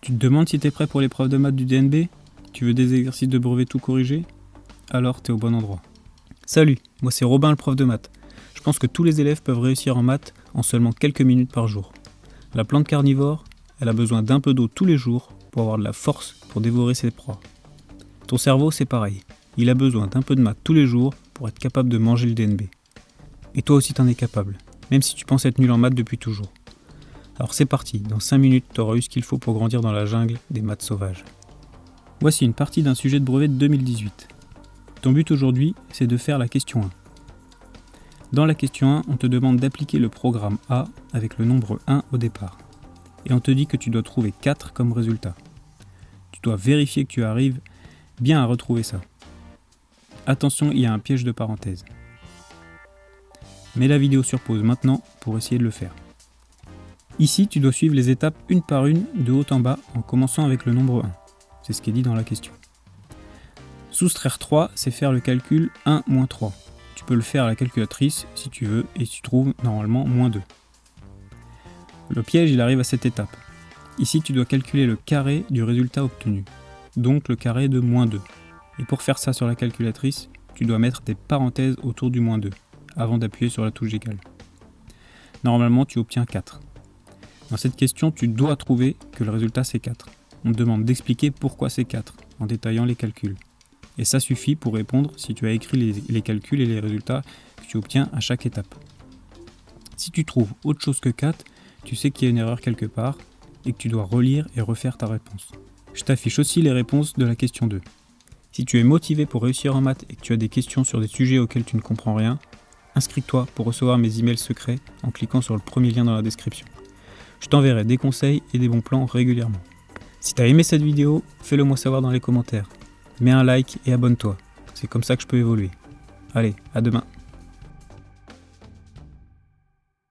Tu te demandes si t'es prêt pour l'épreuve de maths du DNB? Tu veux des exercices de brevet tout corrigés? Alors t'es au bon endroit. Salut, moi c'est Robin le prof de maths. Je pense que tous les élèves peuvent réussir en maths en seulement quelques minutes par jour. La plante carnivore, elle a besoin d'un peu d'eau tous les jours pour avoir de la force pour dévorer ses proies. Ton cerveau c'est pareil, il a besoin d'un peu de maths tous les jours pour être capable de manger le DNB. Et toi aussi t'en es capable, même si tu penses être nul en maths depuis toujours. Alors c'est parti, dans 5 minutes t'auras eu ce qu'il faut pour grandir dans la jungle des maths sauvages. Voici une partie d'un sujet de brevet de 2018. Ton but aujourd'hui, c'est de faire la question 1. Dans la question 1, on te demande d'appliquer le programme A avec le nombre 1 au départ. Et on te dit que tu dois trouver 4 comme résultat. Tu dois vérifier que tu arrives bien à retrouver ça. Attention, il y a un piège de parenthèse. Mets la vidéo sur pause maintenant pour essayer de le faire. Ici, tu dois suivre les étapes une par une, de haut en bas, en commençant avec le nombre 1. C'est ce qui est dit dans la question. Soustraire 3, c'est faire le calcul 1 moins 3. Tu peux le faire à la calculatrice si tu veux et tu trouves normalement moins 2. Le piège, il arrive à cette étape. Ici, tu dois calculer le carré du résultat obtenu, donc le carré de moins 2. Et pour faire ça sur la calculatrice, tu dois mettre des parenthèses autour du moins 2, avant d'appuyer sur la touche égale. Normalement, tu obtiens 4. Dans cette question, tu dois trouver que le résultat c'est 4. On te demande d'expliquer pourquoi c'est 4, en détaillant les calculs. Et ça suffit pour répondre si tu as écrit les calculs et les résultats que tu obtiens à chaque étape. Si tu trouves autre chose que 4, tu sais qu'il y a une erreur quelque part et que tu dois relire et refaire ta réponse. Je t'affiche aussi les réponses de la question 2. Si tu es motivé pour réussir en maths et que tu as des questions sur des sujets auxquels tu ne comprends rien, inscris-toi pour recevoir mes emails secrets en cliquant sur le premier lien dans la description. Je t'enverrai des conseils et des bons plans régulièrement. Si tu as aimé cette vidéo, fais-le moi savoir dans les commentaires. Mets un like et abonne-toi. C'est comme ça que je peux évoluer. Allez, à demain.